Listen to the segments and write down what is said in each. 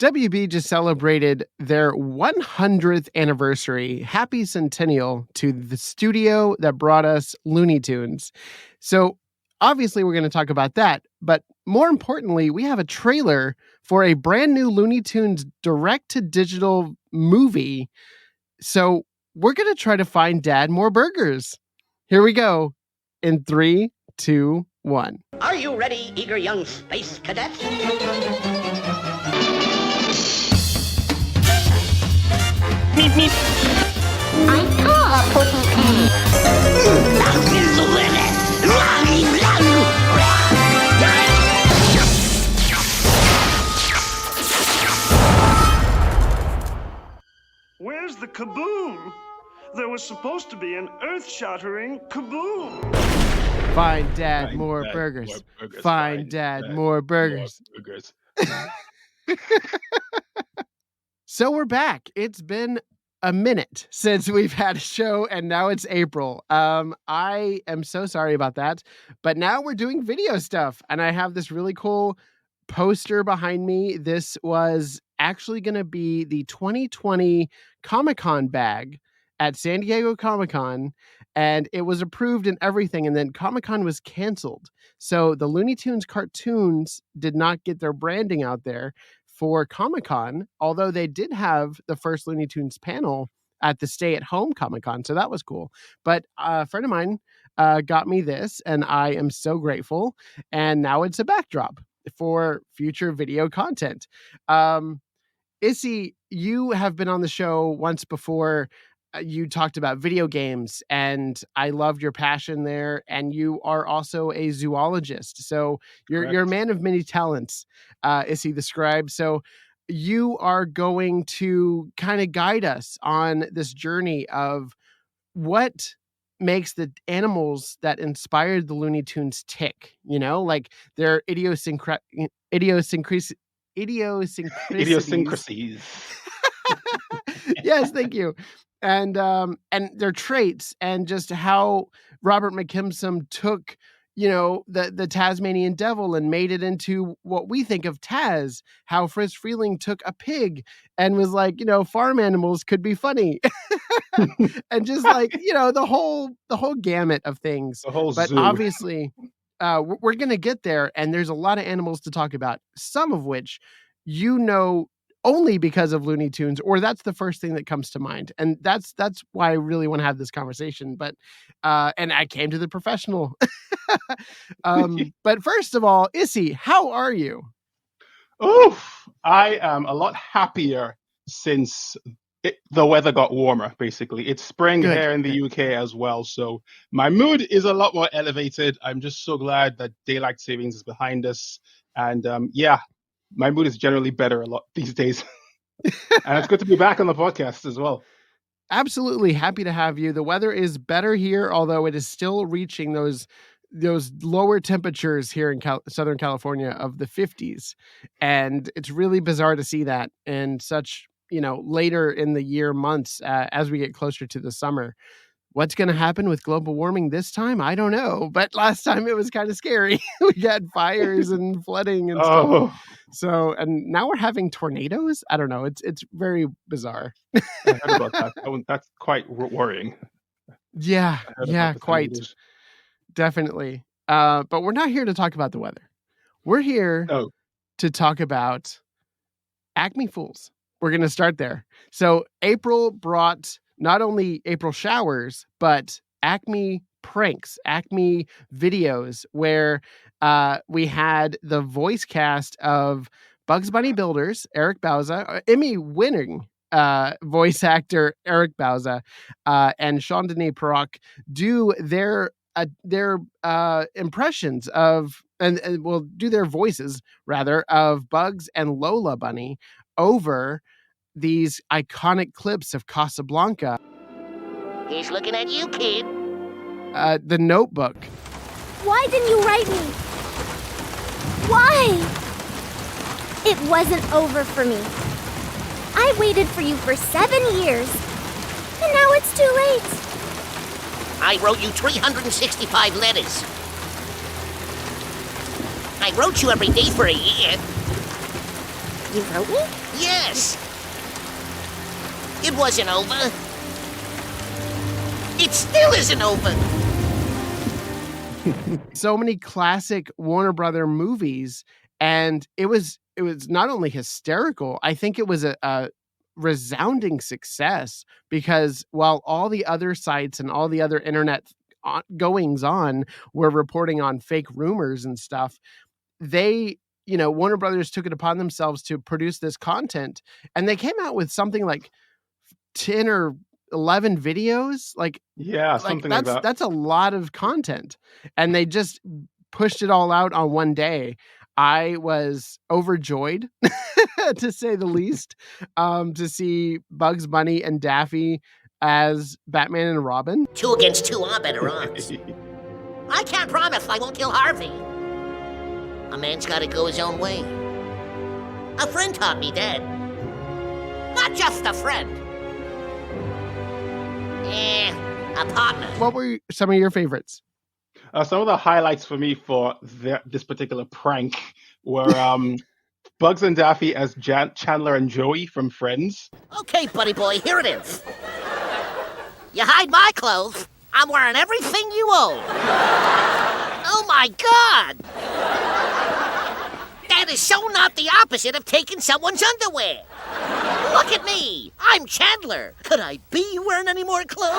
WB just celebrated their 100th anniversary. Happy centennial to the studio that brought us Looney Tunes. So obviously we're going to talk about that, but more importantly, we have a trailer for a brand new Looney Tunes direct-to-digital movie. So we're going to try to find Dad more burgers. Here we go in 3, 2, 1. Are you ready, eager young space cadets? Meep, meep. I call a pussy cat. That is the limit. Where's the kaboom? There was supposed to be an earth-shattering kaboom. Find Dad more burgers. Find Dad more burgers. So we're back. It's been a minute since we've had a show, and now it's April. I am so sorry about that, but now we're doing video stuff, and I have this really cool poster behind me. This was actually going to be the 2020 Comic-Con bag at San Diego Comic-Con, and it was approved and everything, and then Comic-Con was canceled. So the Looney Tunes cartoons did not get their branding out there for Comic-Con, although they did have the first Looney Tunes panel at the stay-at-home Comic-Con, so that was cool. But a friend of mine got me this, and I am so grateful, and now it's a backdrop for future video content. Isi, you have been on the show once before. You talked about video games, and I loved your passion there. And you are also a zoologist, so you're a man of many talents. Isi the Scribe. So you are going to kind of guide us on this journey of what makes the animals that inspired the Looney Tunes tick. You know, like their idiosyncrasies. Yes, thank you. And their traits, and just how Robert McKimson took, you know, the Tasmanian Devil and made it into what we think of Taz, how Friz Freleng took a pig and was like, you know, farm animals could be funny. And just like, you know, the whole gamut of things. But zoo. Obviously, we're going to get there, and there's a lot of animals to talk about, some of which, you know, only because of Looney Tunes, or that's the first thing that comes to mind. And that's why I really want to have this conversation. But, and I came to the professional. But first of all, Isi, how are you? Oh, I am a lot happier since the weather got warmer, basically. It's spring here in the UK as well. So my mood is a lot more elevated. I'm just so glad that daylight savings is behind us. And yeah, my mood is generally better a lot these days. And it's good to be back on the podcast as well. Absolutely happy to have you. The weather is better here, although it is still reaching those lower temperatures here in Southern California of the 50s. And it's really bizarre to see that in such, you know, later in the year months as we get closer to the summer. What's going to happen with global warming this time? I don't know. But last time it was kind of scary. We had fires and flooding and stuff. So, and now we're having tornadoes. I don't know. It's very bizarre. I heard about that. That's quite worrying. Yeah, quite. Tornadoes. Definitely. But we're not here to talk about the weather. We're here to talk about ACME Fools. We're going to start there. So April brought not only April showers, but ACME pranks, ACME videos, where we had the voice cast of Bugs Bunny Builders, Eric Bauza, Emmy winning voice actor Eric Bauza, and Chandni Parekh do their impressions of, and will do their voices rather, of Bugs and Lola Bunny over these iconic clips of Casablanca. He's looking at you, kid. The Notebook. Why didn't you write me? Why? It wasn't over for me. I waited for you for 7 years, and now it's too late. I wrote you 365 letters. I wrote you every day for a year. You wrote me? Yes. It wasn't over. It still isn't over. So many classic Warner Brother movies, and it was not only hysterical, I think it was a resounding success, because while all the other sites and all the other internet goings on were reporting on fake rumors and stuff, they, Warner Brothers took it upon themselves to produce this content, and they came out with something like 10 or 11 videos. Something like that. That's a lot of content, and they just pushed it all out on one day. I was overjoyed, to say the least, to see Bugs Bunny and Daffy as Batman and Robin. 2 against 2 are better odds. I can't promise I won't kill Harvey. A man's got to go his own way. A friend taught me that. Not just a friend. A partner. What were some of your favorites? Some of the highlights for me for this particular prank were Bugs and Daffy as Chandler and Joey from Friends. Okay, buddy boy, here it is. You hide my clothes, I'm wearing everything you own. Oh my God! That is so not the opposite of taking someone's underwear. Look at me, I'm Chandler. Could I be wearing any more clothes?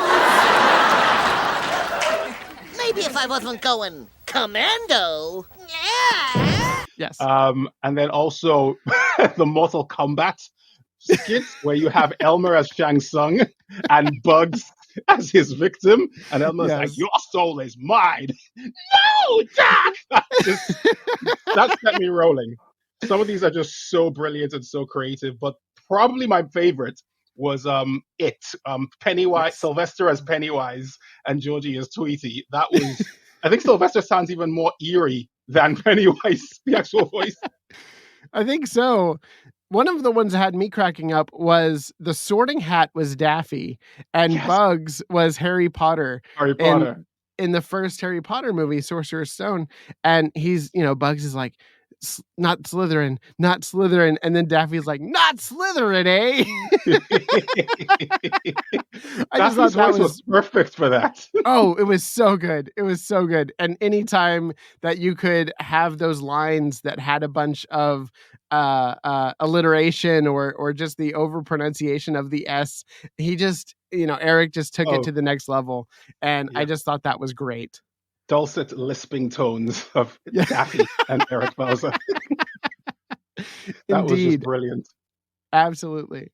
Maybe if I wasn't going commando. Yeah. Yes. And then also the Mortal Kombat skit where you have Elmer as Shang Tsung and Bugs as his victim, and Elmer's like, "Your soul is mine." No, Doc. That set me rolling. Some of these are just so brilliant and so creative, but probably my favorite was Pennywise, Sylvester as Pennywise and Georgie as Tweety. That was, I think Sylvester sounds even more eerie than Pennywise, the actual voice. I think so. One of the ones that had me cracking up was the Sorting Hat was Daffy, and Bugs was Harry Potter. Harry Potter. In the first Harry Potter movie, Sorcerer's Stone, and he's, Bugs is like, not Slytherin, not Slytherin, and then Daffy's like, not Slytherin, eh? I just thought that was perfect for that. Oh, it was so good. It was so good. And anytime that you could have those lines that had a bunch of alliteration or just the over pronunciation of the S, he just, Eric just took it to the next level, and I just thought that was great. Dulcet lisping tones of Daffy and Eric Bauza. That was just brilliant. Absolutely.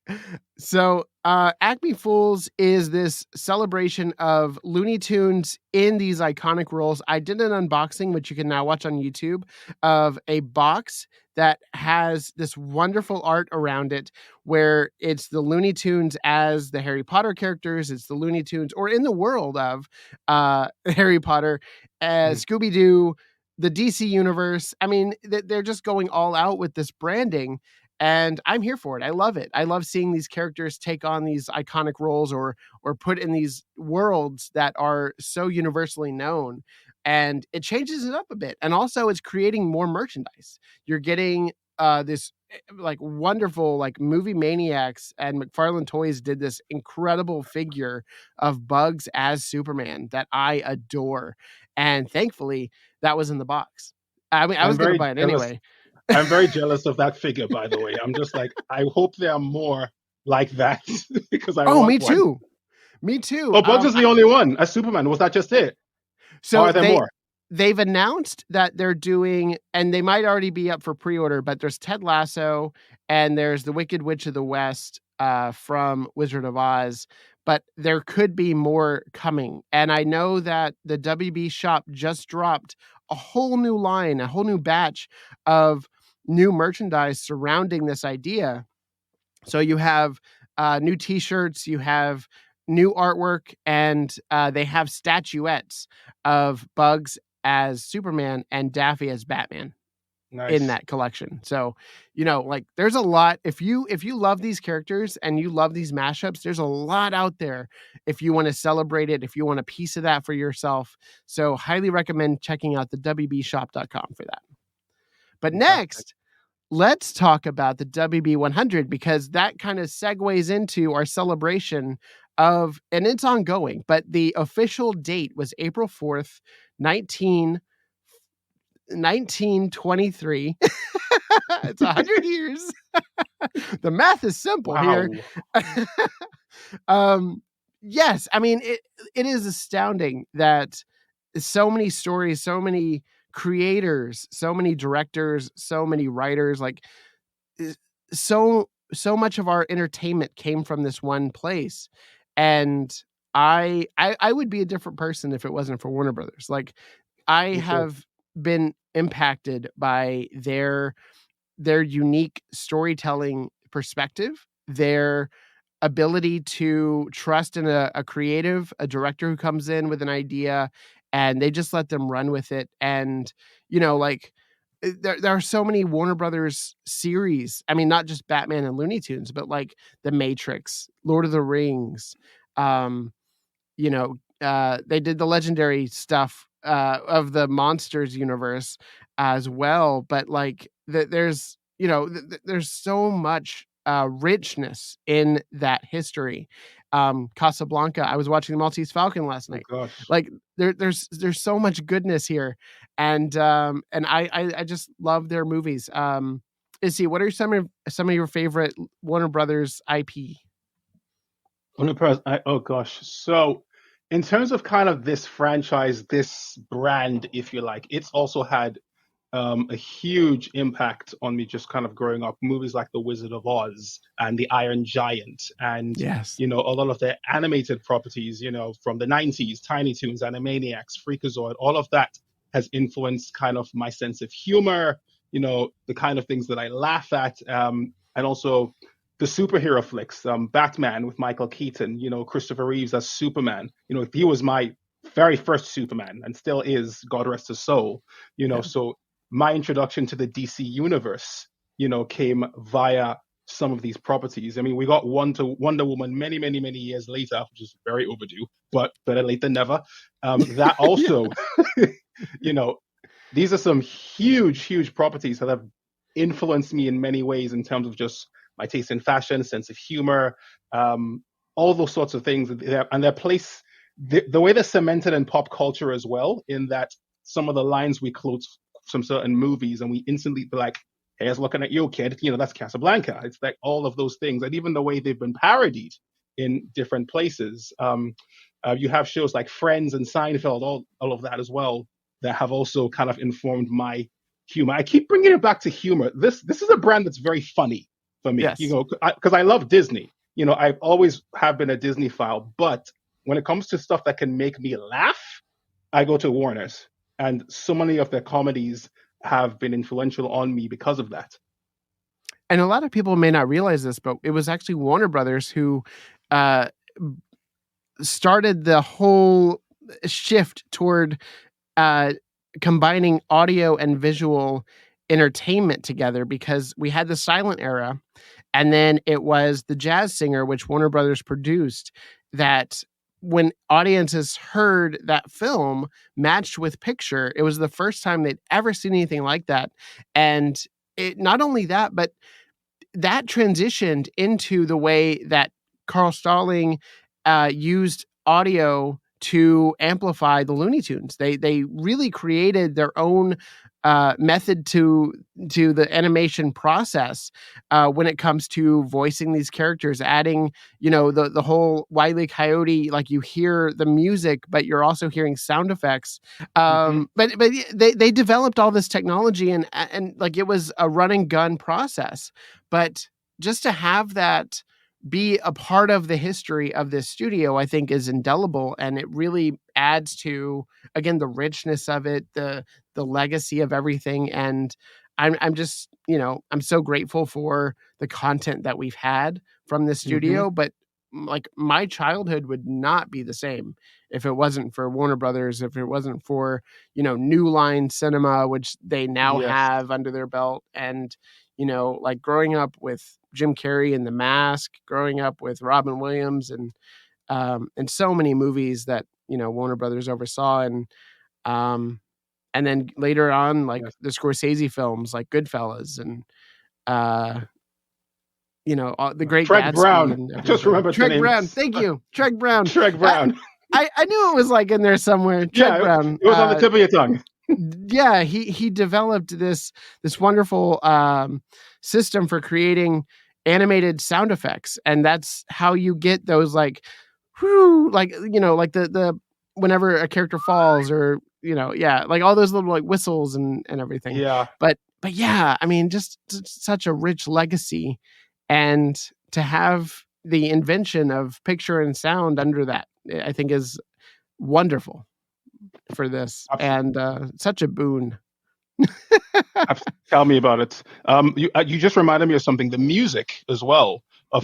So ACME Fools is this celebration of Looney Tunes in these iconic roles. I did an unboxing, which you can now watch on YouTube, of a box that has this wonderful art around it where it's the Looney Tunes as the Harry Potter characters. It's the Looney Tunes, or in the world of Harry Potter, Scooby-Doo, the DC universe. I mean, they're just going all out with this branding, and I'm here for it. I love it. I love seeing these characters take on these iconic roles or put in these worlds that are so universally known. And it changes it up a bit. And also it's creating more merchandise. You're getting this wonderful Movie Maniacs and McFarlane Toys did this incredible figure of Bugs as Superman that I adore. And thankfully that was in the box. I mean, I was going to buy it anyway. I'm very jealous of that figure, by the way. I'm just like, I hope there are more like that because I want me one. too. Me too. Oh, Bugs is the only one as Superman. Was that just it? So are there more? They've announced that they're doing, and they might already be up for pre-order, but there's Ted Lasso and there's the Wicked Witch of the West from Wizard of Oz, but there could be more coming. And I know that the WB shop just dropped a whole new line, a whole new batch of new merchandise surrounding this idea. So you have new t-shirts, you have new artwork, and they have statuettes of Bugs as Superman and Daffy as Batman. Nice. In that collection. So, there's a lot. If you love these characters and you love these mashups, there's a lot out there if you want to celebrate it, if you want a piece of that for yourself. So highly recommend checking out the WBshop.com for that. But next, let's talk about the WB100 because that kind of segues into our celebration of, and it's ongoing, but the official date was April 4th, 1923. It's 100 years. The math is simple here. Yes, I mean, it is astounding that so many stories, so many creators, so many directors, so many writers, like so much of our entertainment came from this one place. And I would be a different person if it wasn't for Warner Brothers. Like, I have been impacted by their unique storytelling perspective, their ability to trust in a creative, a director who comes in with an idea and they just let them run with it. And, like, there are so many Warner Brothers series. I mean, not just Batman and Looney Tunes, but like The Matrix, Lord of the Rings. They did the legendary stuff of the Monsters universe as well. But like, there's so much richness in that history. Casablanca. I was watching the Maltese Falcon last night. Like, there's so much goodness here, and I just love their movies. Isi, what are some of your favorite Warner Brothers IP? Oh gosh. So in terms of kind of this franchise, this brand, if you like, it's also had a huge impact on me just kind of growing up. Movies like The Wizard of Oz and The Iron Giant, and Yes, a lot of the animated properties, from the 90s, Tiny Toons, Animaniacs, Freakazoid, all of that has influenced kind of my sense of humor, the kind of things that I laugh at, and also the superhero flicks, Batman with Michael Keaton, Christopher Reeves as Superman. He was my very first Superman and still is, God rest his soul. So my introduction to the DC universe, came via some of these properties. I mean, we got Wonder Woman many, many, many years later, which is very overdue, but better late than never. That also, these are some huge, huge properties that have influenced me in many ways in terms of just my taste in fashion, sense of humor, all those sorts of things. And their place, the way they're cemented in pop culture as well, in that some of the lines we quote from certain movies and we instantly be like, hey, I was looking at you, kid, that's Casablanca. It's like all of those things. And even the way they've been parodied in different places. You have shows like Friends and Seinfeld, all of that as well, that have also kind of informed my humor. I keep bringing it back to humor. This is a brand that's very funny for me, yes. Because I love Disney. I've always have been a Disney file, but when it comes to stuff that can make me laugh, I go to Warner's. And so many of their comedies have been influential on me because of that. And a lot of people may not realize this, but it was actually Warner Brothers who started the whole shift toward combining audio and visual entertainment together, because we had the silent era, and then it was The Jazz Singer, which Warner Brothers produced, that when audiences heard that film matched with picture, it was the first time they'd ever seen anything like that. And it, not only that, but that transitioned into the way that Carl Stalling used audio to amplify the Looney Tunes. They really created their own method to the animation process when it comes to voicing these characters, adding, the whole Wile E. Coyote, like you hear the music, but you're also hearing sound effects. But they developed all this technology and like it was a run and gun process. But just to have that be a part of the history of this studio, I think is indelible, and it really adds to, again, the richness of it, the legacy of everything. And I'm just, I'm so grateful for the content that we've had from this studio, but like my childhood would not be the same if it wasn't for Warner Brothers, if it wasn't for, New Line Cinema, which they now have under their belt. And, like growing up with Jim Carrey and The Mask, growing up with Robin Williams and so many movies that, Warner Brothers oversaw. And then later on, like the Scorsese films like Goodfellas and the Great Shrek Gatsby. Brown. And I just remembered the Shrek name. Brown. Thank you, Shrek Brown. Shrek Brown. I knew it was like in there somewhere. Shrek Brown. It was on the tip of your tongue. Yeah, he developed this wonderful system for creating animated sound effects, and that's how you get those like, whoo, like like the whenever a character falls, or like all those little like whistles and everything. Yeah. But yeah, I mean, just such a rich legacy, and to have the invention of picture and sound under that, I think is wonderful for this. Absolutely. And such a boon. Tell me about it. You just reminded me of something. The music as well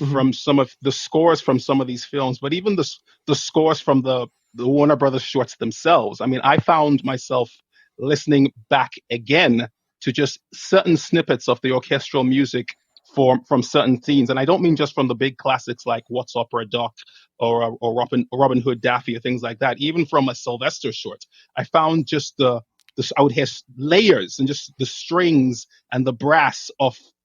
from some of the scores from some of these films, but even the scores from the Warner Brothers shorts themselves. I mean, I found myself listening back again to just certain snippets of the orchestral music from certain scenes, and I don't mean just from the big classics like What's Opera Doc or Robin Hood, Daffy, or things like that. Even from a Sylvester short, I found just I would hear layers and just the strings and the brass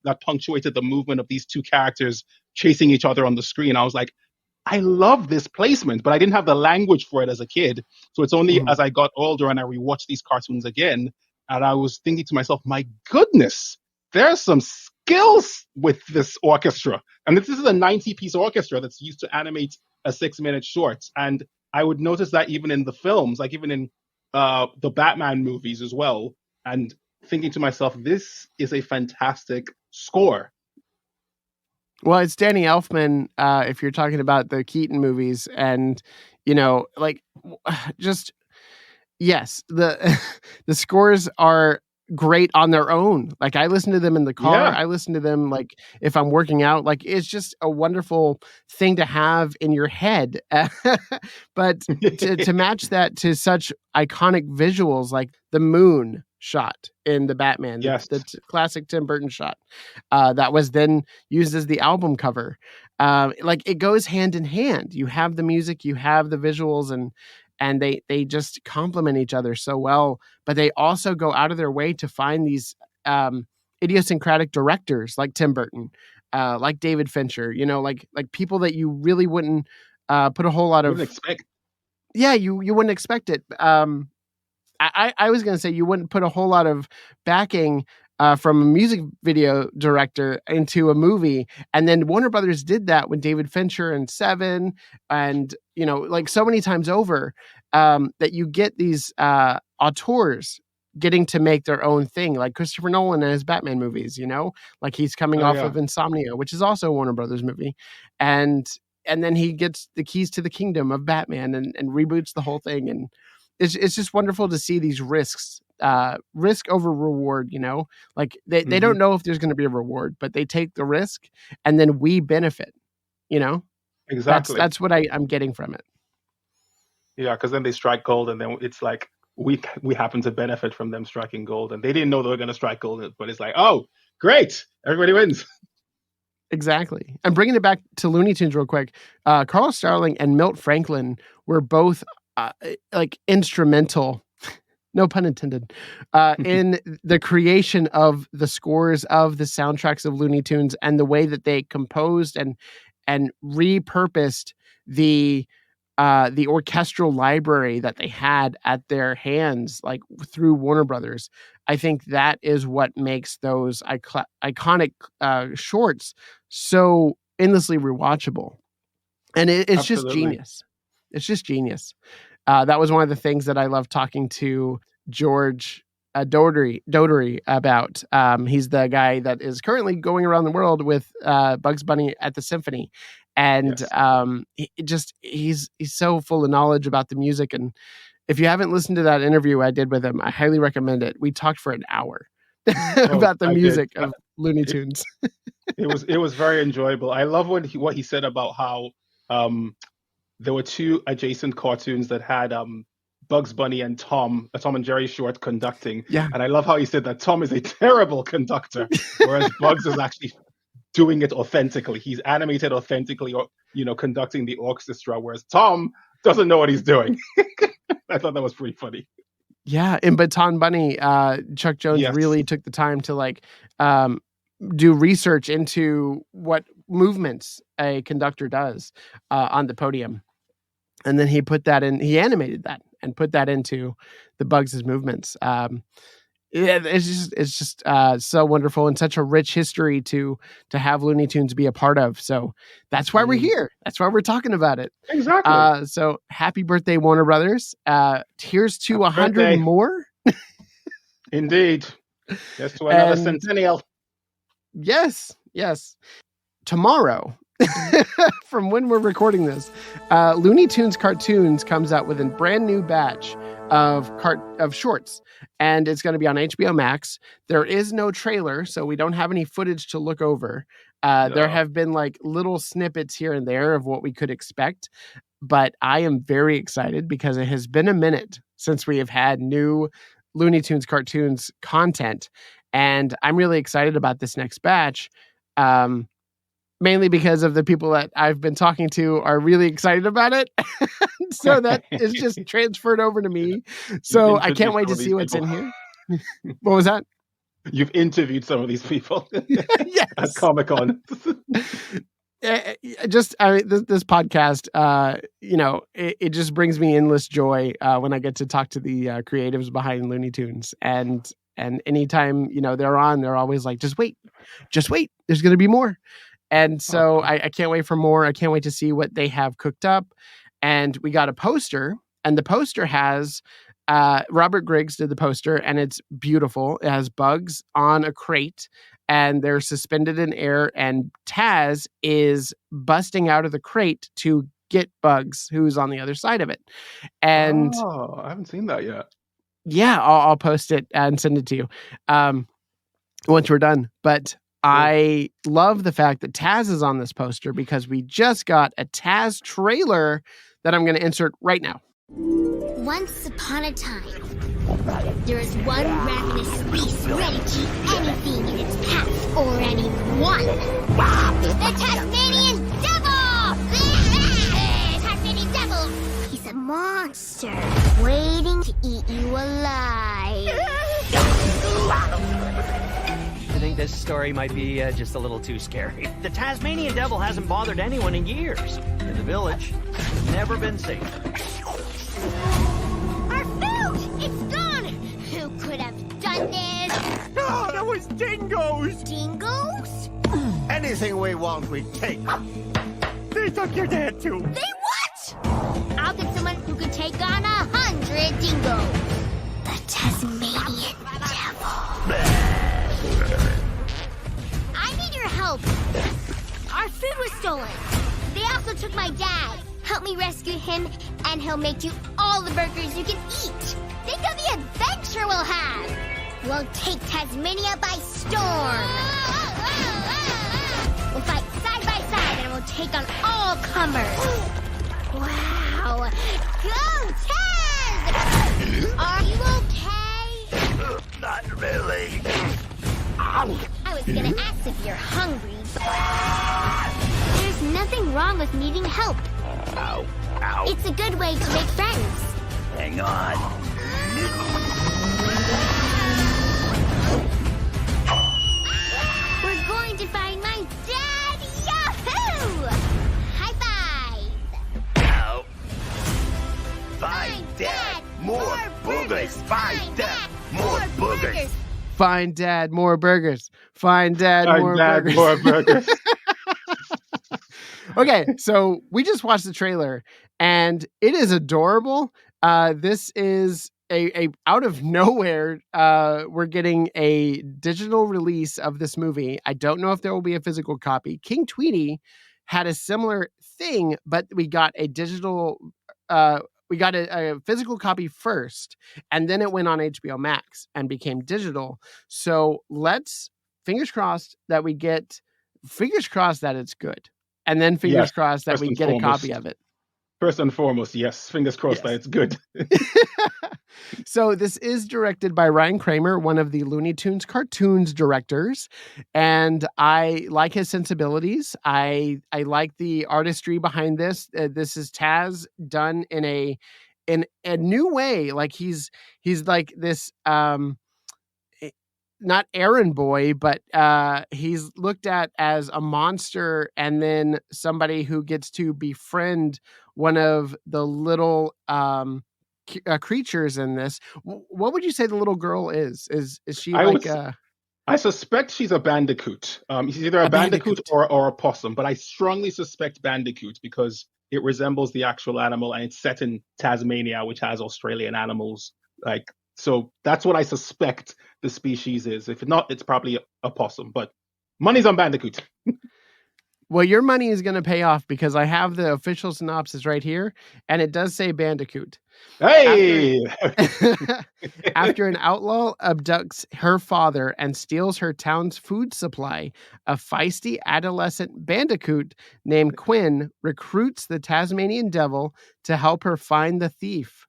that punctuated the movement of these two characters chasing each other on the screen. I was like, I love this placement, but I didn't have the language for it as a kid. So it's only as I got older and I rewatched these cartoons again, and I was thinking to myself, my goodness, there's some skills with this orchestra. And this is a 90-piece orchestra that's used to animate a 6-minute short. And I would notice that even in the films, like even in the Batman movies as well, and thinking to myself, this is a fantastic score. Well, it's Danny Elfman, if you're talking about the Keaton movies, and just yes, the scores are great on their own. Like, I listen to them in the car. Yeah. I listen to them like if I'm working out. Like, it's just a wonderful thing to have in your head. But to match that to such iconic visuals, like the moon shot in the Batman, yes, the classic Tim Burton shot, that was then used as the album cover. Like, it goes hand in hand. You have the music, you have the visuals, and they just complement each other so well. But they also go out of their way to find these idiosyncratic directors like Tim Burton, like David Fincher, like people that you really wouldn't put a whole lot of expect. Yeah, you wouldn't expect it. I was going to say you wouldn't put a whole lot of backing from a music video director into a movie. And then Warner Brothers did that with David Fincher and Seven, and, like so many times over, that you get these auteurs getting to make their own thing, like Christopher Nolan and his Batman movies, like he's coming off of Insomnia, which is also a Warner Brothers movie. And then he gets the keys to the kingdom of Batman and reboots the whole thing. And it's just wonderful to see these risk over reward, like they don't know if there's going to be a reward, but they take the risk and then we benefit, Exactly. That's what I'm getting from it. Yeah, because then they strike gold, and then it's like we happen to benefit from them striking gold, and they didn't know they were going to strike gold, but it's like, oh, great, everybody wins. Exactly. And bringing it back to Looney Tunes real quick, Carl Starling and Milt Franklin were both like instrumental, no pun intended, in the creation of the scores of the soundtracks of Looney Tunes, and the way that they composed and repurposed the orchestral library that they had at their hands, like through Warner Brothers. I think that is what makes those iconic shorts so endlessly rewatchable. And it's just genius. It's just genius. That was one of the things that I love talking to George Dodery about. He's the guy that is currently going around the world with Bugs Bunny at the Symphony. And he's so full of knowledge about the music. And if you haven't listened to that interview I did with him, I highly recommend it. We talked for an hour about the music of Looney Tunes. It was very enjoyable. I love what he said about how there were two adjacent cartoons that had Bugs Bunny and Tom, a Tom and Jerry short conducting. Yeah. And I love how he said that Tom is a terrible conductor, whereas Bugs is actually doing it authentically. He's animated authentically, or conducting the orchestra, whereas Tom doesn't know what he's doing. I thought that was pretty funny. Yeah, in Baton Bunny, Chuck Jones really took the time to do research into what movements a conductor does on the podium. And then he animated that and put that into the Bugs' movements. It's just so wonderful and such a rich history to have Looney Tunes be a part of. So that's why we're here. That's why we're talking about it. Exactly. So happy birthday, Warner Brothers. Here's to 100 more. Indeed. Here's to another centennial. Yes. Tomorrow, from when we're recording this, Looney Tunes Cartoons comes out with a brand new batch of shorts, and it's going to be on HBO Max. There is no trailer, so we don't have any footage to look over. There have been like little snippets here and there of what we could expect, but I am very excited because it has been a minute since we have had new Looney Tunes Cartoons content, and I'm really excited about this next batch. Mainly because of the people that I've been talking to are really excited about it. So that is just transferred over to me. So I can't wait to see what's in here. What was that? You've interviewed some of these people. Yes. At Comic-Con. This podcast, it just brings me endless joy when I get to talk to the creatives behind Looney Tunes. And anytime, they're on, they're always like, just wait. There's going to be more. And so I can't wait for more. I can't wait to see what they have cooked up. And we got a poster, and the poster has Robert Griggs did the poster, and it's beautiful. It has Bugs on a crate, and they're suspended in air, and Taz is busting out of the crate to get Bugs, who's on the other side of it. And I haven't seen that yet. Yeah, I'll post it and send it to you once we're done. But I love the fact that Taz is on this poster because we just got a Taz trailer that I'm going to insert right now. Once upon a time, there was one ravenous beast ready to eat anything in its path or anyone. The Tasmanian Devil! The Tasmanian Devil! He's a monster waiting to eat you alive. I think this story might be just a little too scary. The Tasmanian Devil hasn't bothered anyone in years. In the village, it's never been safe. Our food! It's gone! Who could have done this? No, that was dingoes! Dingoes? Anything we want, we take. They took your dad, too. They what? I'll get someone who can take on 100 dingoes. The Tasmanian Devil. I need your help. Our food was stolen. They also took my dad. Help me rescue him, and he'll make you all the burgers you can eat. Think of the adventure we'll have. We'll take Tasmania by storm. We'll fight side by side, and we'll take on all comers. Wow. Go, Taz! Are you okay? Not really. I was gonna ask if you're hungry, but there's nothing wrong with needing help. Ow, ow. It's a good way to make friends. Hang on. We're going to find my dad! Yahoo! High five! Ow. Find Dad. More boogers. Find Dad. More boogers. Find Dad, more burgers. Find Dad, more burgers. More burgers. Okay, so we just watched the trailer, and it is adorable. This is a out of nowhere. We're getting a digital release of this movie. I don't know if there will be a physical copy. King Tweety had a similar thing, but we got a digital. We got a physical copy first, and then it went on HBO Max and became digital. So let's fingers crossed that we get. Fingers crossed that it's good. And then fingers crossed that we get a copy of it. First and foremost, yes. Fingers crossed that it's good. So this is directed by Ryan Kramer, one of the Looney Tunes cartoons directors. And I like his sensibilities. I like the artistry behind this. This is Taz done in a new way. Like he's like this not errand boy, but he's looked at as a monster and then somebody who gets to befriend one of the little creatures in this. What would you say the little girl is? Is she I suspect she's a bandicoot. She's either a bandicoot or a possum, but I strongly suspect bandicoot because it resembles the actual animal and it's set in Tasmania, which has Australian animals. So that's what I suspect the species is. If not, it's probably a possum, but money's on bandicoot. Well, your money is going to pay off because I have the official synopsis right here, and it does say bandicoot. Hey! After an outlaw abducts her father and steals her town's food supply, a feisty adolescent bandicoot named Quinn recruits the Tasmanian Devil to help her find the thief.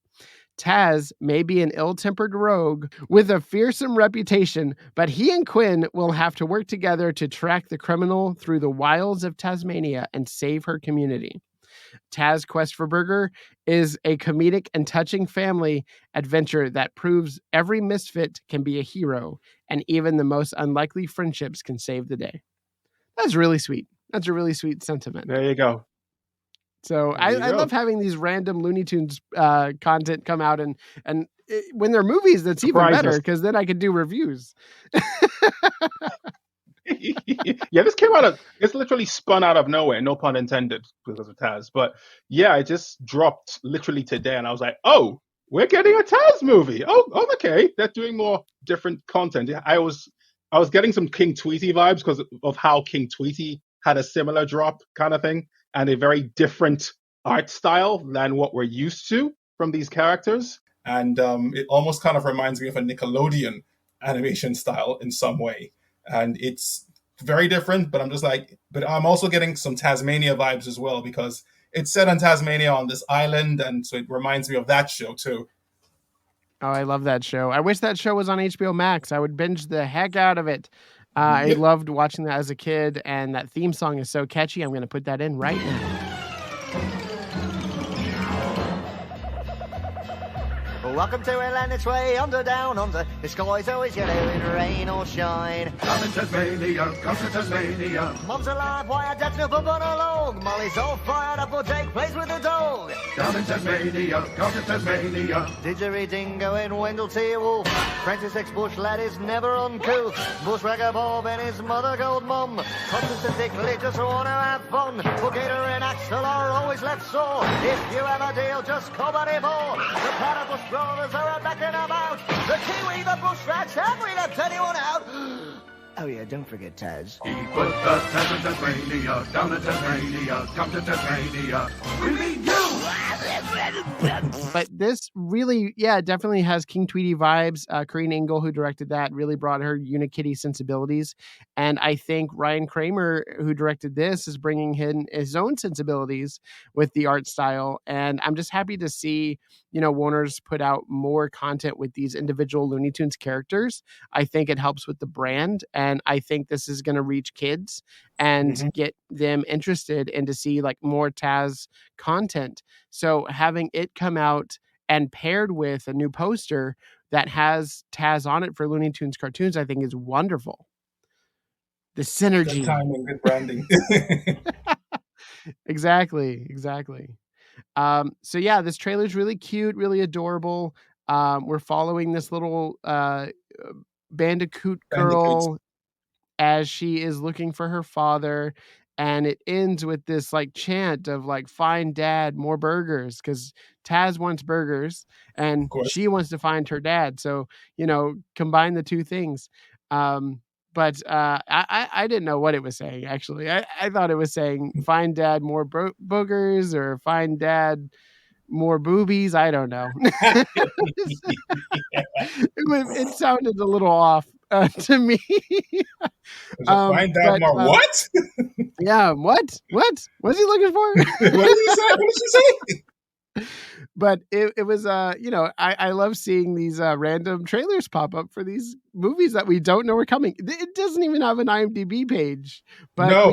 Taz may be an ill-tempered rogue with a fearsome reputation, but he and Quinn will have to work together to track the criminal through the wilds of Tasmania and save her community. Taz Quest for Burger is a comedic and touching family adventure that proves every misfit can be a hero, and even the most unlikely friendships can save the day. That's really sweet. That's a really sweet sentiment. There you go. So I love having these random Looney Tunes content come out, and when they're movies, that's even better because then I can do reviews. Yeah, this came it's literally spun out of nowhere, no pun intended, because of Taz. But yeah, it just dropped literally today, and I was like, oh, we're getting a Taz movie. Oh, okay, they're doing more different content. I was getting some King Tweety vibes because of how King Tweety had a similar drop kind of thing. And a very different art style than what we're used to from these characters. And it almost kind of reminds me of a Nickelodeon animation style in some way. And it's very different, but I'm also getting some Tasmania vibes as well because it's set in Tasmania on this island. And so it reminds me of that show too. Oh, I love that show. I wish that show was on HBO Max. I would binge the heck out of it. I loved watching that as a kid, and that theme song is so catchy. I'm going to put that in right now. Welcome to Atlantis way under, down under. The sky's always yellow in rain or shine. Come to Tasmania, come to Tasmania. Mom's alive, why her dad's never on a log. Molly's all fired up, or Jake plays with the dog. Down in Tasmania, come to Tasmania. Didgeridingo and Wendell T. Wolf. Francis X. Bush lad is never uncouth. Bushwhacker Bob and his mother called Mum. Constance and Dickley just want to have fun. Gator and Axel are always left sore. If you have a deal, just call Buddy Moore. The Platypus Brothers are backing about. The Kiwi, the Bush Rats, have we left anyone out? Oh yeah, don't forget Taz. He put the Taz in Tasmania, down in Tasmania, come to Tasmania. We mean you! But this really, definitely has King Tweety vibes. Corinne Engel, who directed that, really brought her Unikitty sensibilities. And I think Ryan Kramer, who directed this, is bringing in his own sensibilities with the art style. And I'm just happy to see, Warner's put out more content with these individual Looney Tunes characters. I think it helps with the brand. And I think this is going to reach kids and get them interested and to see more Taz content. So having it come out and paired with a new poster that has Taz on it for Looney Tunes cartoons, I think is wonderful. The synergy. Good timing, good branding. Exactly. So yeah, this trailer is really cute, really adorable. We're following this little bandicoot girl as she is looking for her father, and it ends with this chant of find dad, more burgers, because Taz wants burgers and she wants to find her dad. So combine the two things. But I didn't know what it was saying, actually. I thought it was saying find dad more boogers or find dad more boobies. I don't know. It sounded a little off to me. Find dad more what? Yeah, what? What's he looking for? What did you say? But it was, I love seeing these random trailers pop up for these movies that we don't know are coming. It doesn't even have an IMDb page, but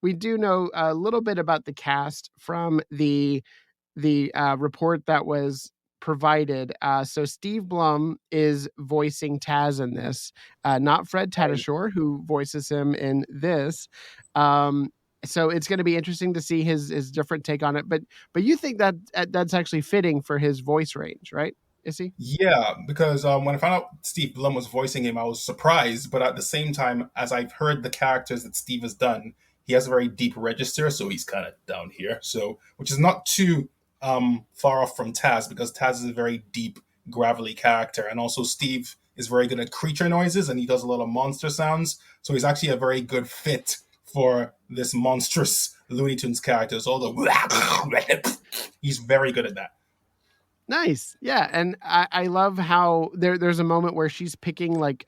we do know a little bit about the cast from the report that was provided. So Steve Blum is voicing Taz in this, not Fred Tatasciore, who voices him in this. So it's going to be interesting to see his different take on it. But you think that that's actually fitting for his voice range, right? Isi? Yeah, because when I found out Steve Blum was voicing him, I was surprised. But at the same time, as I've heard the characters that Steve has done, he has a very deep register, so he's kind of down here. So, which is not too far off from Taz, because Taz is a very deep, gravelly character, and also Steve is very good at creature noises, and he does a lot of monster sounds. So he's actually a very good fit for this monstrous Looney Tunes characters. Although he's very good at that. Nice. Yeah. And I love how there's a moment where she's picking like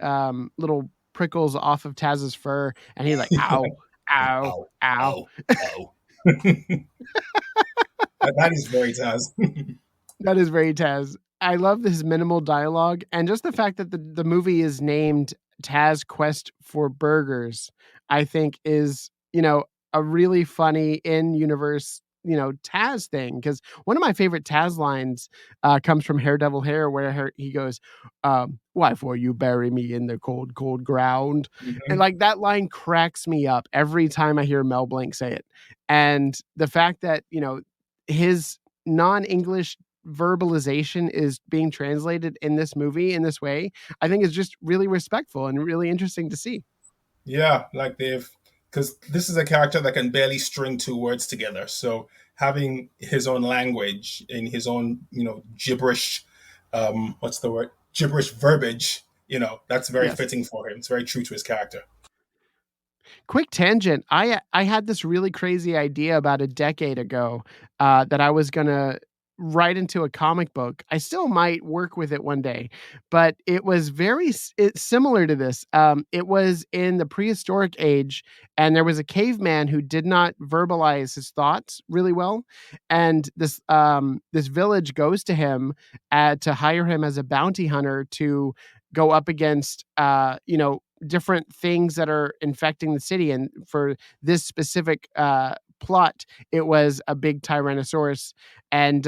little prickles off of Taz's fur, and he's like, ow, ow, ow. Ow. That is very Taz. That is very Taz. I love this minimal dialogue, and just the fact that the movie is named Taz Quest for Burgers, I think is, a really funny in-universe, Taz thing. Because one of my favorite Taz lines comes from Haredevil Hair, where he goes, why for you bury me in the cold, cold ground? Mm-hmm. And like that line cracks me up every time I hear Mel Blanc say it. And the fact that, his non-English verbalization is being translated in this movie in this way, I think is just really respectful and really interesting to see. Yeah, like because this is a character that can barely string two words together. So having his own language in his own, gibberish, gibberish verbiage, that's very fitting for him. It's very true to his character. Quick tangent. I had this really crazy idea about a decade ago that I was going to write into a comic book. I still might work with it one day, but it was it's similar to this. It was in the prehistoric age, and there was a caveman who did not verbalize his thoughts really well. And this village goes to him to hire him as a bounty hunter to go up against, different things that are infecting the city. And for this specific plot, it was a big Tyrannosaurus, and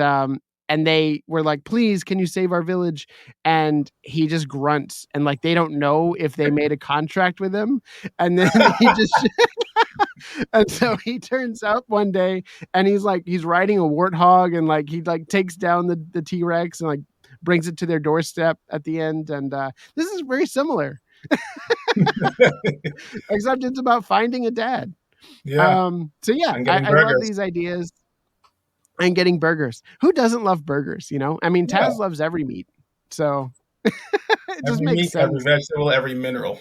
they were like, please, can you save our village? And he just grunts, and like they don't know if they made a contract with him, and then he just and so he turns up one day, and he's riding a warthog, and like he like takes down the T-Rex and like brings it to their doorstep at the end. And this is very similar. Except it's about finding a dad. Yeah. So yeah, I love these ideas. And getting burgers. Who doesn't love burgers? I mean, Taz loves every meat, so it just makes sense. Every vegetable, every mineral,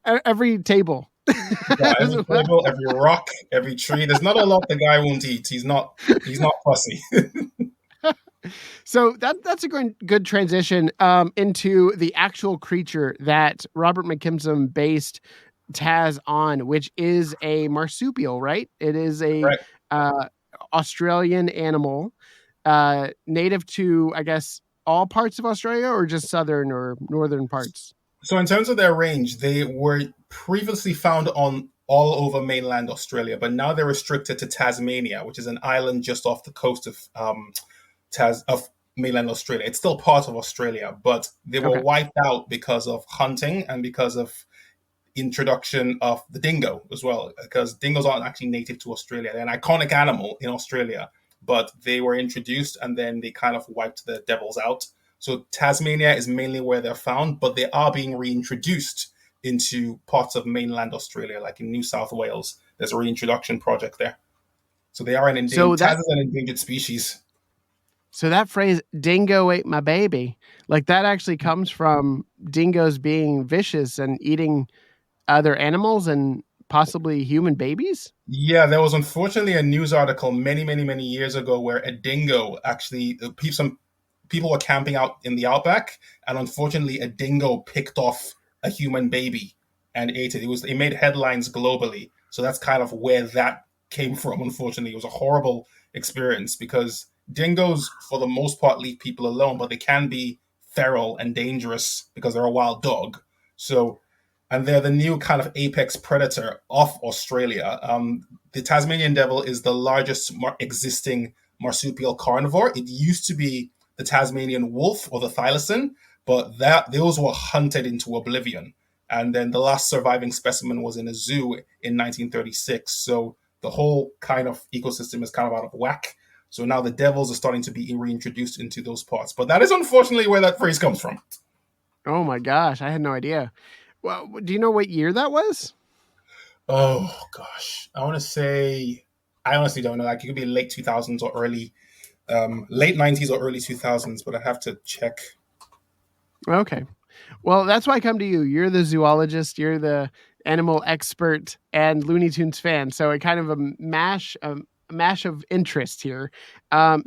every table. Yeah, every table, every rock, every tree. There's not a lot the guy won't eat. He's not fussy. So that's a good transition into the actual creature that Robert McKimson based Taz on, which is a marsupial, right? It is a Australian animal, native to, I guess, all parts of Australia, or just southern or northern parts? So in terms of their range, they were previously found on all over mainland Australia, but now they're restricted to Tasmania, which is an island just off the coast of mainland Australia. It's still part of Australia, but they were wiped out because of hunting and because of introduction of the dingo as well, because dingoes aren't actually native to Australia. They're an iconic animal in Australia, but they were introduced and then they kind of wiped the devils out. So Tasmania is mainly where they're found, but they are being reintroduced into parts of mainland Australia, like in New South Wales. There's a reintroduction project there. So they are an endangered, Taz is an endangered species. So that phrase, dingo ate my baby, like that actually comes from dingoes being vicious and eating other animals and possibly human babies? Yeah, there was unfortunately a news article many, many, many years ago where a dingo actually, some people were camping out in the outback, and unfortunately a dingo picked off a human baby and ate it. It made headlines globally. So that's kind of where that came from, unfortunately. It was a horrible experience because dingoes, for the most part, leave people alone, but they can be feral and dangerous because they're a wild dog. And they're the new kind of apex predator of Australia. The Tasmanian Devil is the largest existing marsupial carnivore. It used to be the Tasmanian wolf or the thylacine, but those were hunted into oblivion. And then the last surviving specimen was in a zoo in 1936. So the whole kind of ecosystem is kind of out of whack. So now the devils are starting to be reintroduced into those parts. But that is unfortunately where that phrase comes from. Oh my gosh, I had no idea. Well, do you know what year that was? Oh gosh, I honestly don't know. Like, it could be late 2000s or late 90s or early 2000s, but I have to check. Okay. Well, that's why I come to you. You're the zoologist, you're the animal expert and Looney Tunes fan. So it kind of a mash of interest here.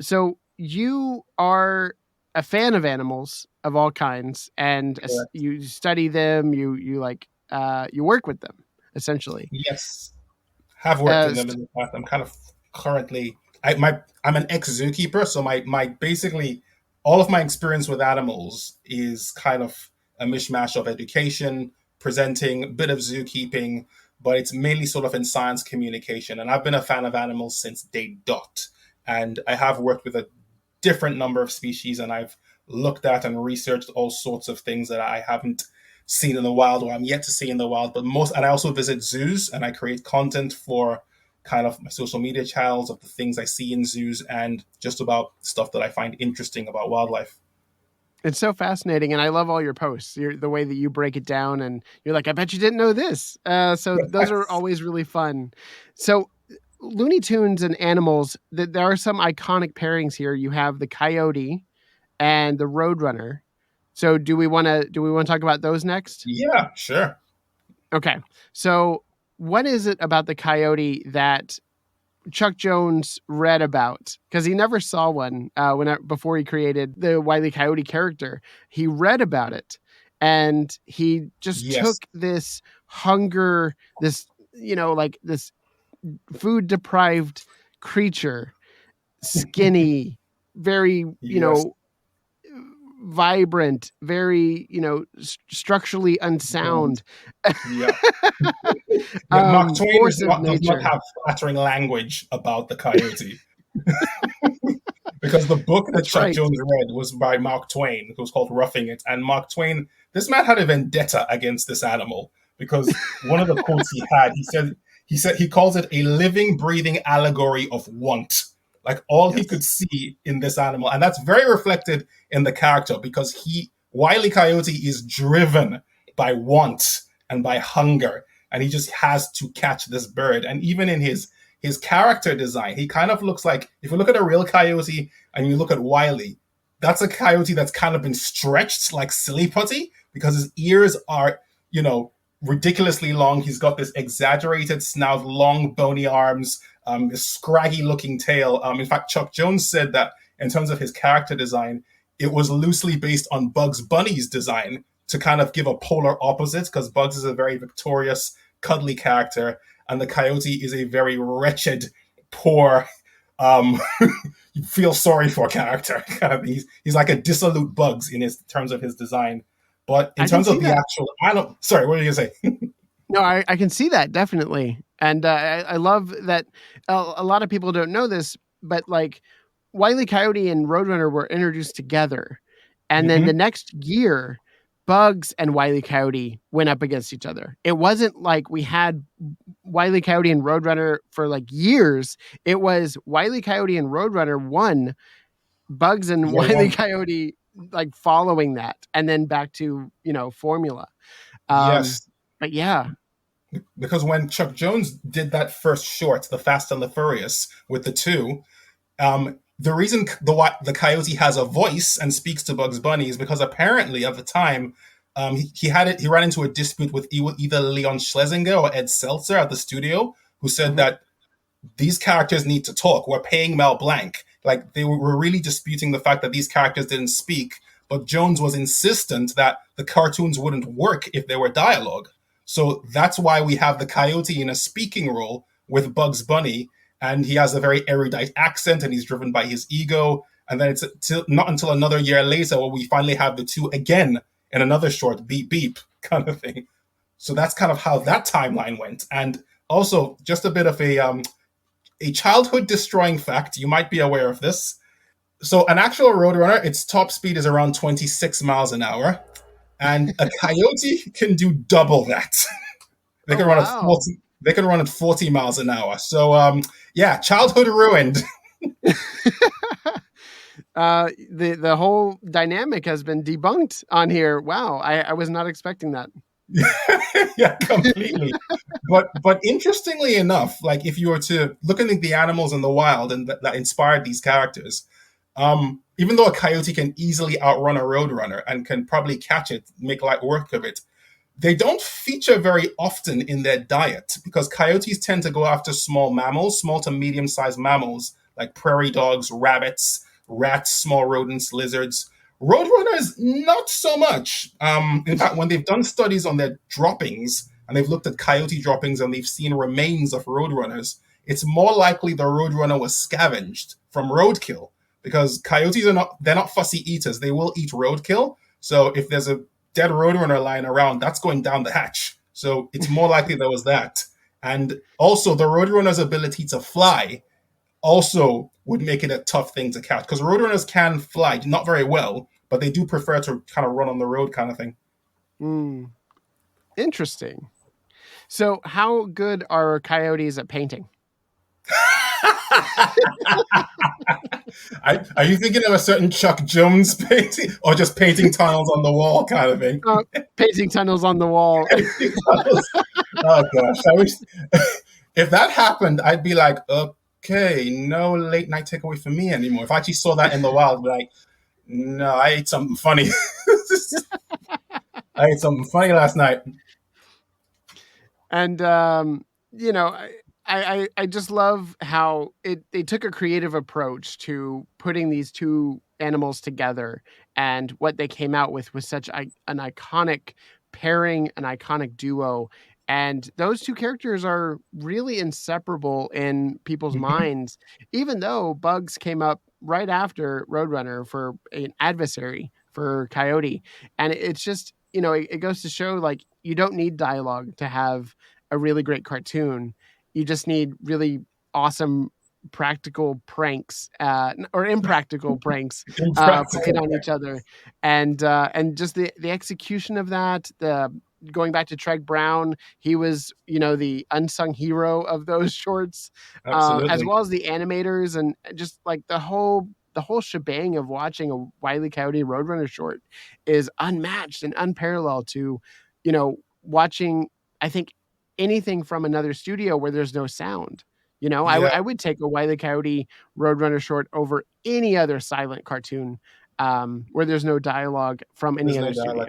So you are a fan of animals of all kinds, and you study them, you work with them, essentially. Yes. Have worked with them in the past. I'm kind of currently I'm an ex-zookeeper, so my basically all of my experience with animals is kind of a mishmash of education, presenting, a bit of zookeeping, but it's mainly sort of in science communication. And I've been a fan of animals since day dot. And I have worked with a different number of species, and I've looked at and researched all sorts of things that I haven't seen in the wild, or I'm yet to see in the wild. And I also visit zoos, and I create content for kind of my social media channels of the things I see in zoos and just about stuff that I find interesting about wildlife. It's so fascinating, and I love all your posts. The way that you break it down, and you're like, I bet you didn't know this. So those are always really fun. So Looney Tunes and animals, there are some iconic pairings here. You have the coyote and the roadrunner. So do we want to talk about those next? Yeah, sure. Okay. So what is it about the coyote that Chuck Jones read about? Because he never saw one before he created the Wile E. Coyote character. He read about it, and he just took this hunger, this this food deprived creature, skinny, very vibrant, very structurally unsound. Mark Twain does not have flattering language about the coyote. Because the book that Chuck Jones read was by Mark Twain. It was called Roughing It. And Mark Twain, this man had a vendetta against this animal, because one of the quotes he said he calls it a living, breathing allegory of want. Like, all he could see in this animal. And that's very reflected in the character, because Wile E. Coyote is driven by want and by hunger. And he just has to catch this bird. And even in his character design, he kind of looks like, if you look at a real coyote and you look at Wiley, that's a coyote that's kind of been stretched like silly putty, because his ears are, ridiculously long. He's got this exaggerated snout, long bony arms, this scraggy looking tail. In fact, Chuck Jones said that in terms of his character design, it was loosely based on Bugs Bunny's design to kind of give a polar opposite, because Bugs is a very victorious, cuddly character, and the coyote is a very wretched, poor, you feel sorry for character. He's like a dissolute Bugs in terms of his design. But in terms of the actual animal, sorry, what were you going to say? No, I can see that, definitely. And I love that a lot of people don't know this, but like Wile E. Coyote and Roadrunner were introduced together. And then the next year, Bugs and Wile E. Coyote went up against each other. It wasn't like we had Wile E. Coyote and Roadrunner for like years. It was Wile E. Coyote and Roadrunner won, Bugs and Wile E. Coyote like following that, and then back to formula. Yes, but yeah, because when Chuck Jones did that first short, The Fast and the Furious, with the two, the reason the coyote has a voice and speaks to Bugs Bunny is because apparently at the time he ran into a dispute with either Leon Schlesinger or Ed Seltzer at the studio, who said that these characters need to talk. We're paying Mel Blanc. Like, they were really disputing the fact that these characters didn't speak, but Jones was insistent that the cartoons wouldn't work if there were dialogue. So that's why we have the coyote in a speaking role with Bugs Bunny, and he has a very erudite accent, and he's driven by his ego. And then it's not until another year later where we finally have the two again in another short, beep, beep kind of thing. So that's kind of how that timeline went. And also, just a bit of a a childhood destroying fact. You might be aware of this. So an actual roadrunner, its top speed is around 26 miles an hour. And a coyote can do double that. They can run at 40. They can run at 40 miles an hour. So yeah, childhood ruined. The whole dynamic has been debunked on here. Wow, I was not expecting that. Yeah, completely. but interestingly enough, like if you were to look at the animals in the wild and that inspired these characters, even though a coyote can easily outrun a roadrunner and can probably catch it, make light work of it, they don't feature very often in their diet because coyotes tend to go after small mammals, small to medium-sized mammals like prairie dogs, rabbits, rats, small rodents, lizards. Roadrunners, not so much. In fact, when they've done studies on their droppings and they've looked at coyote droppings and they've seen remains of roadrunners, it's more likely the roadrunner was scavenged from roadkill because coyotes they're not fussy eaters. They will eat roadkill. So if there's a dead roadrunner lying around, that's going down the hatch. So it's more likely there was that. And also the roadrunner's ability to fly also would make it a tough thing to catch because roadrunners can fly, not very well, but they do prefer to kind of run on the road kind of thing. Interesting. So how good are coyotes at painting? Are you thinking of a certain Chuck Jones painting or just painting tunnels on the wall kind of thing? Painting tunnels on the wall. Oh gosh. I wish if that happened, I'd be like, okay, no late night takeaway for me anymore. If I actually saw that in the wild, I'd be like, no, I ate something funny. I ate something funny last night. And you know, I just love how they took a creative approach to putting these two animals together, and what they came out with was such an iconic pairing, an iconic duo. And those two characters are really inseparable in people's minds, even though Bugs came up right after Roadrunner for an adversary for Coyote. And it's just, you know, it goes to show like you don't need dialogue to have a really great cartoon. You just need really awesome practical pranks or impractical pranks played on each other. And just the execution of that, going back to Treg Brown, he was, you know, the unsung hero of those shorts, as well as the animators, and just like the whole shebang of watching a Wile E. Coyote Roadrunner short is unmatched and unparalleled to, you know, watching, I think, anything from another studio where there's no sound. You know, yeah. I would take a Wile E. Coyote Roadrunner short over any other silent cartoon where there's no dialogue from any other studio.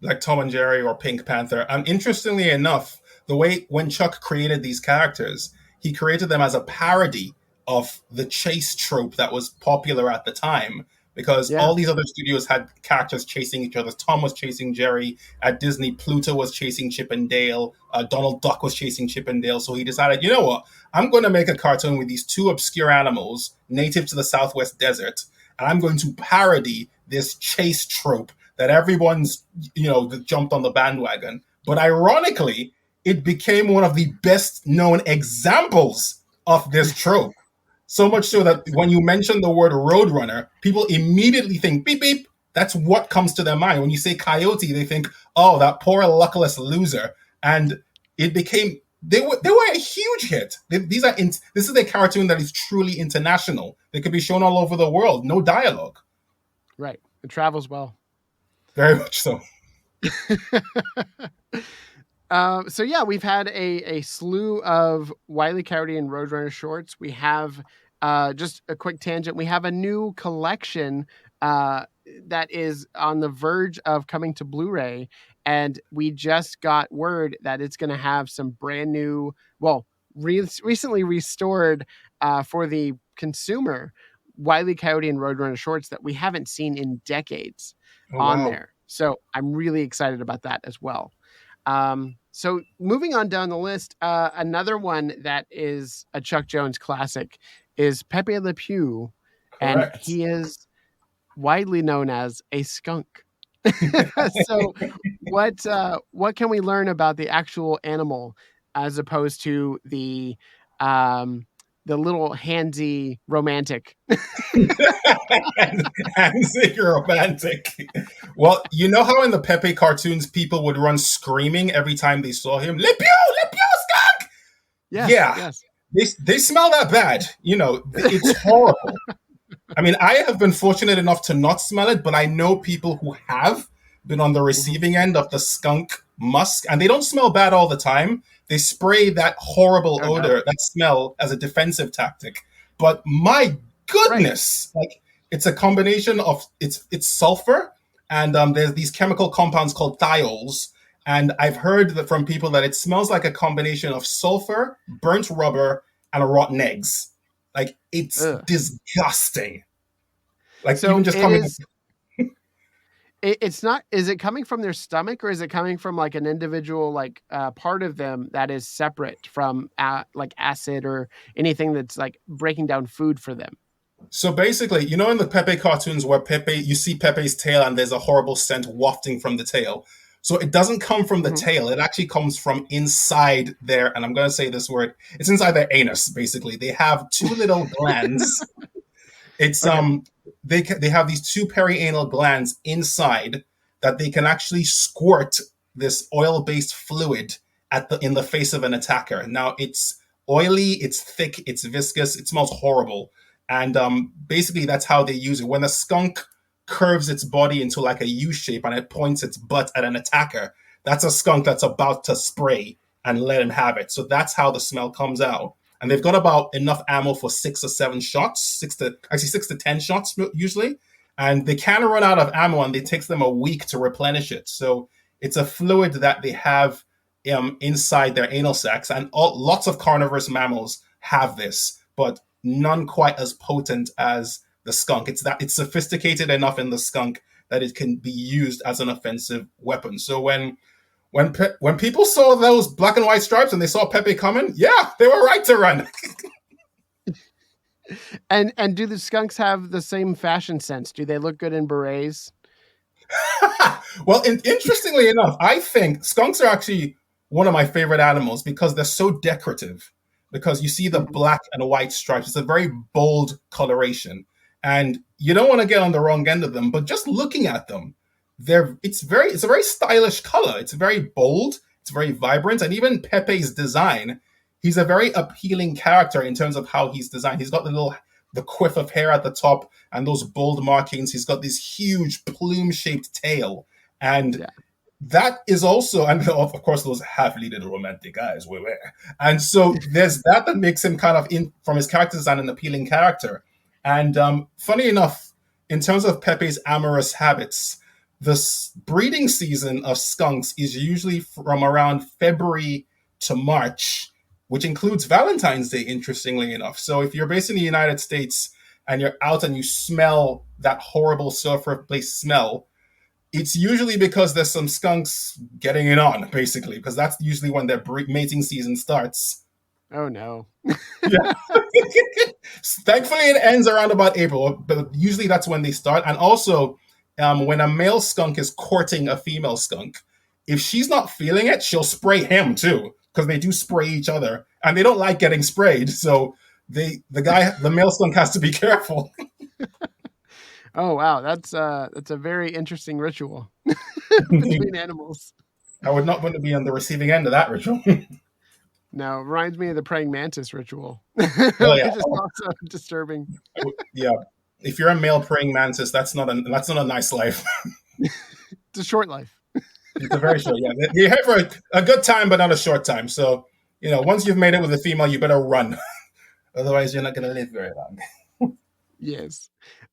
Like Tom and Jerry or Pink Panther. And interestingly enough, the way when Chuck created these characters, he created them as a parody of the chase trope that was popular at the time. Because all these other studios had characters chasing each other. Tom was chasing Jerry. At Disney, Pluto was chasing Chip and Dale. Donald Duck was chasing Chip and Dale. So he decided, you know what? I'm going to make a cartoon with these two obscure animals native to the Southwest desert. And I'm going to parody this chase trope that everyone's, you know, jumped on the bandwagon. But ironically, it became one of the best known examples of this trope. So much so that when you mention the word Roadrunner, people immediately think, beep, beep. That's what comes to their mind. When you say Coyote, they think, oh, that poor luckless loser. And it became, they were a huge hit. This is a cartoon that is truly international. They could be shown all over the world. No dialogue. Right. It travels well. Very much so. So yeah, we've had a slew of Wile E. Coyote and Roadrunner shorts. We have just a quick tangent. We have a new collection that is on the verge of coming to Blu-ray, and we just got word that it's going to have some brand new, recently restored for the consumer Wile E. Coyote and Roadrunner shorts that we haven't seen in decades there. So I'm really excited about that as well. So moving on down the list, another one that is a Chuck Jones classic is Pepe Le Pew. Correct. And he is widely known as a skunk. So what can we learn about the actual animal as opposed to the the little handsy romantic. Handsy romantic. Well, you know how in the Pepe cartoons people would run screaming every time they saw him? Le Pew, skunk! Yes, yeah. Yes. They smell that bad. You know, it's horrible. I mean, I have been fortunate enough to not smell it, but I know people who have been on the receiving end of the skunk musk, and they don't smell bad all the time. They spray that horrible odor, that smell, as a defensive tactic. But my goodness, like, it's a combination of it's sulfur, and there's these chemical compounds called thiols. And I've heard that from people that it smells like a combination of sulfur, burnt rubber, and rotten eggs. Like, it's disgusting. Like, so even just coming. It's not. Is it coming from their stomach, or is it coming from like an individual like part of them that is separate from like acid or anything that's like breaking down food for them? So basically, you know, in the Pepe cartoons where you see Pepe's tail and there's a horrible scent wafting from the tail. So it doesn't come from the tail. It actually comes from inside there. And I'm going to say this word. It's inside their anus, basically. They have two little glands. It's they have these two perianal glands inside that they can actually squirt this oil-based fluid in the face of an attacker. Now, it's oily, it's thick, it's viscous, it smells horrible. And basically, that's how they use it. When a skunk curves its body into like a U shape and it points its butt at an attacker, that's a skunk that's about to spray and let him have it. So that's how the smell comes out. And they've got about enough ammo for 6 or 7 shots, 6 to 10 shots usually. And they can run out of ammo, and it takes them a week to replenish it. So it's a fluid that they have inside their anal sacs. And lots of carnivorous mammals have this, but none quite as potent as the skunk. It's sophisticated enough in the skunk that it can be used as an offensive weapon. So when people saw those black and white stripes and they saw Pepe coming, yeah, they were right to run. And do the skunks have the same fashion sense? Do they look good in berets? Well, interestingly enough, I think skunks are actually one of my favorite animals because they're so decorative. Because you see the black and white stripes. It's a very bold coloration. And you don't want to get on the wrong end of them, but just looking at them, it's a very stylish color. It's very bold. It's very vibrant. And even Pepe's design, he's a very appealing character in terms of how he's designed. He's got the quiff of hair at the top and those bold markings. He's got this huge plume-shaped tail. And that is also, and of course, those half-lidded romantic eyes were there. And so there's that makes him kind of, from his character design, an appealing character. And funny enough, in terms of Pepe's amorous habits, the breeding season of skunks is usually from around February to March, which includes Valentine's Day, interestingly enough. So if you're based in the United States and you're out and you smell that horrible sulfur-based smell, it's usually because there's some skunks getting it on, basically, because that's usually when their mating season starts. Oh, no. Yeah. Thankfully, it ends around about April, but usually that's when they start. And also, when a male skunk is courting a female skunk, if she's not feeling it, she'll spray him too, because they do spray each other, and they don't like getting sprayed. So the male skunk has to be careful. Oh, wow. That's a very interesting ritual between animals. I would not want to be on the receiving end of that ritual. No, it reminds me of the praying mantis ritual. Oh, yeah. Which is also disturbing. Yeah. If you're a male praying mantis, that's not a nice life. It's a short life. It's a very short, yeah. You're here for a good time, but not a short time. So, once you've made it with a female, you better run. Otherwise, you're not going to live very long. Yes.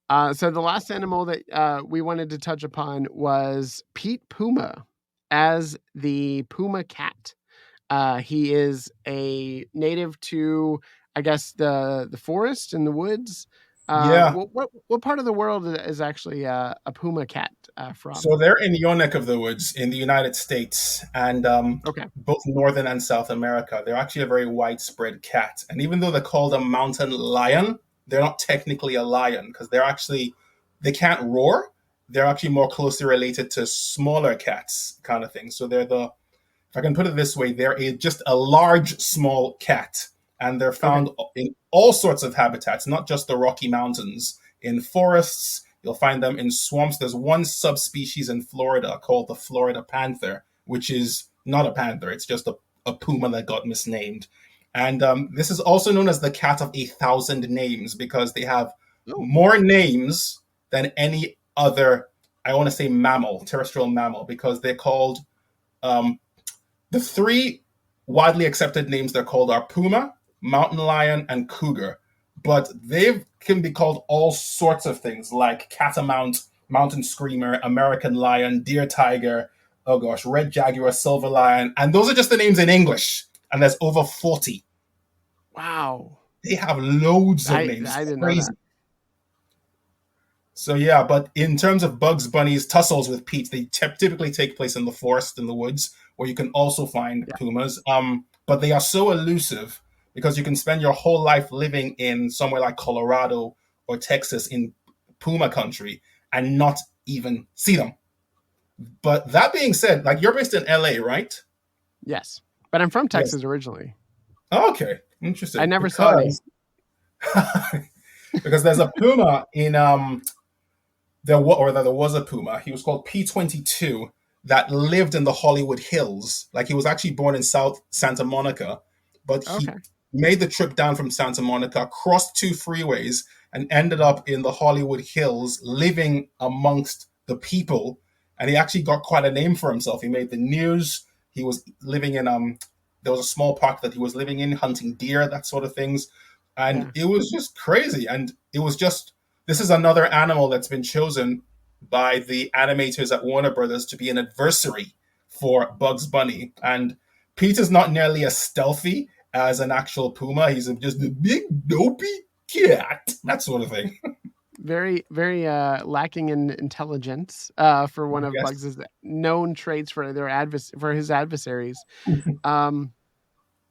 So the last animal that we wanted to touch upon was Pete Puma as the puma cat. He is a native to, I guess, the forest and the woods. What part of the world is actually a puma cat from? So they're in your neck of the woods in the United States and both Northern and South America. They're actually a very widespread cat. And even though they're called a mountain lion, they're not technically a lion because they can't roar. They're actually more closely related to smaller cats kind of thing. So if I can put it this way, they're just a large, small cat. and they're found in all sorts of habitats, not just the Rocky Mountains. In forests, you'll find them in swamps. There's one subspecies in Florida called the Florida panther, which is not a panther. It's just a puma that got misnamed. And this is also known as the cat of 1,000 names because they have more names than any other, I want to say mammal, terrestrial mammal, because they're called, the three widely accepted names they're called are puma, mountain lion, and cougar. But they can be called all sorts of things like catamount, mountain screamer, American lion, deer tiger, oh gosh, red jaguar, silver lion. And those are just the names in English. And there's over 40. Wow. They have loads of names. I didn't Crazy. know that. So yeah, but in terms of Bugs Bunny's tussles with Pete, they typically take place in the forest, in the woods, where you can also find pumas. But they are so elusive because you can spend your whole life living in somewhere like Colorado or Texas in puma country and not even see them. But that being said, like you're based in LA, right? Yes, but I'm from Texas originally. Oh, okay, interesting. I never saw any. Because there's a puma in there was a puma. He was called P22 that lived in the Hollywood Hills. Like he was actually born in South Santa Monica, but he made the trip down from Santa Monica, crossed 2 freeways, and ended up in the Hollywood Hills, living amongst the people. And he actually got quite a name for himself. He made the news. He was living in there was a small park that he was living in, hunting deer, that sort of things. And it was just crazy. And it was just, this is another animal that's been chosen by the animators at Warner Brothers to be an adversary for Bugs Bunny. And Peter's not nearly as stealthy as an actual puma. He's just a big dopey cat, that sort of thing. Very, very lacking in intelligence for one of Bugs's known traits for his adversaries.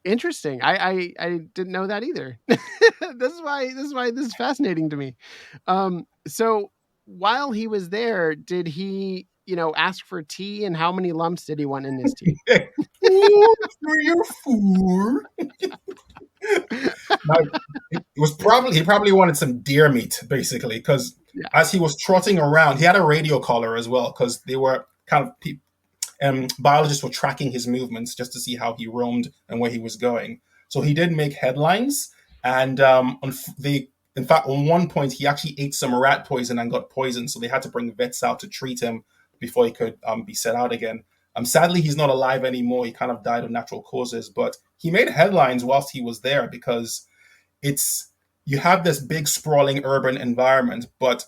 Interesting. I didn't know that either. This is why this is fascinating to me. So while he was there, did he, ask for tea, and how many lumps did he want in his tea? 3 or 4. He probably wanted some deer meat, basically, because as he was trotting around, he had a radio collar as well, because they were kind of biologists were tracking his movements just to see how he roamed and where he was going. So he did make headlines, and in fact, on one point, he actually ate some rat poison and got poisoned, so they had to bring vets out to treat him before he could be set out again. Sadly, he's not alive anymore. He kind of died of natural causes, but he made headlines whilst he was there because you have this big sprawling urban environment, but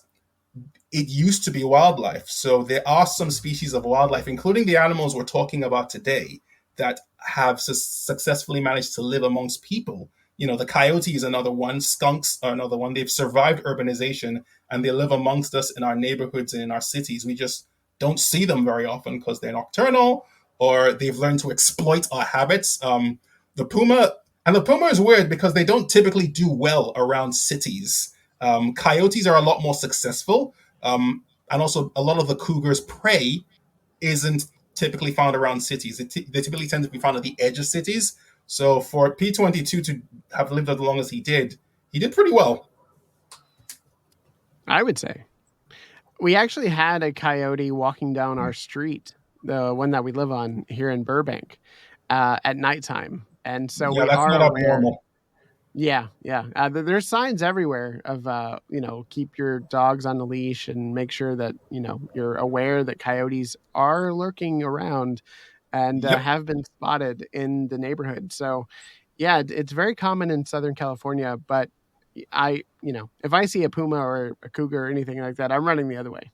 it used to be wildlife. So there are some species of wildlife, including the animals we're talking about today, that have successfully managed to live amongst people. The coyote is another one. Skunks are another one. They've survived urbanization and they live amongst us in our neighborhoods and in our cities. We just don't see them very often because they're nocturnal or they've learned to exploit our habits. The puma is weird because they don't typically do well around cities. Coyotes are a lot more successful. And also a lot of the cougar's prey isn't typically found around cities. They typically tend to be found at the edge of cities. So for P22 to have lived as long as he did pretty well. I would say. We actually had a coyote walking down our street, the one that we live on here in Burbank, at nighttime. And so we that's are not aware. abnormal. Yeah. There's signs everywhere of, keep your dogs on the leash and make sure that, you're aware that coyotes are lurking around and have been spotted in the neighborhood. So, yeah, it's very common in Southern California, but if I see a puma or a cougar or anything like that, I'm running the other way.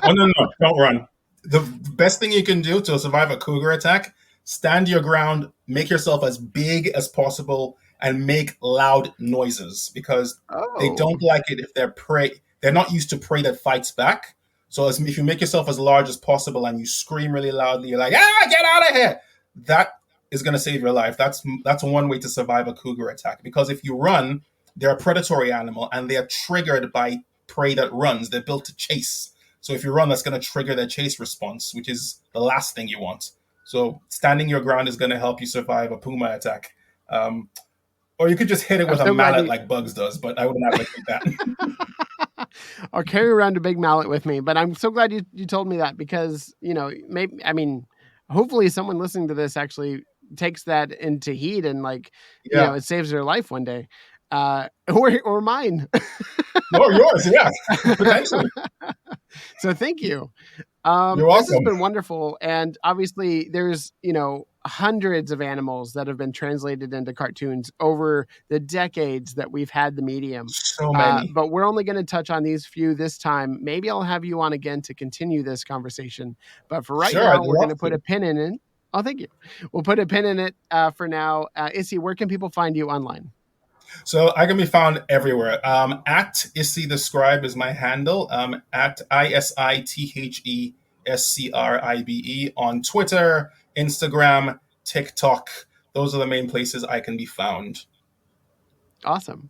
Oh, no, don't run. The best thing you can do to survive a cougar attack, stand your ground, make yourself as big as possible, and make loud noises because they don't like it if they're not used to prey that fights back. So if you make yourself as large as possible and you scream really loudly, you're like, get out of here. That is going to save your life. That's one way to survive a cougar attack, because if you run, they're a predatory animal and they are triggered by prey that runs. They're built to chase. So if you run, that's going to trigger their chase response, which is the last thing you want. So standing your ground is going to help you survive a puma attack. Or you could just hit it with I'm so a glad mallet you- like Bugs does, but I wouldn't advocate that. I'll carry around a big mallet with me, but I'm so glad you told me that because, maybe, hopefully someone listening to this actually takes that into heed and it saves their life one day. Or mine. Or yours, yeah. Potentially. So thank you. You're This has welcome. been wonderful. And obviously there's, hundreds of animals that have been translated into cartoons over the decades that we've had the medium. So many. But we're only going to touch on these few this time. Maybe I'll have you on again to continue this conversation. But for right now, we're going to put a pin in it. Oh, thank you. We'll put a pin in it for now. Isi, where can people find you online? So I can be found everywhere. At Isi The Scribe is my handle. At ISITHESCRIBE on Twitter, Instagram, TikTok. Those are the main places I can be found. Awesome.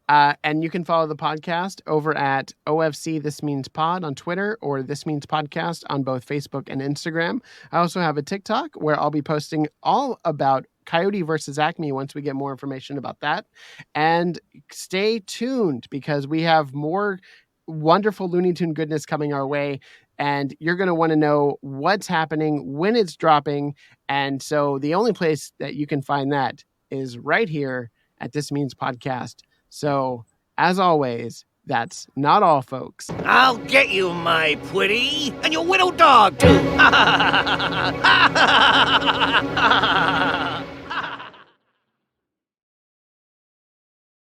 And you can follow the podcast over at OFC This Means Pod on Twitter or This Means Podcast on both Facebook and Instagram. I also have a TikTok where I'll be posting all about Coyote versus Acme once we get more information about that. And stay tuned because we have more wonderful Looney Tune goodness coming our way. And you're going to want to know what's happening, when it's dropping. And so the only place that you can find that is right here at This Means Podcast. So, as always, that's not all, folks. I'll get you, my pretty, and your widow dog, too.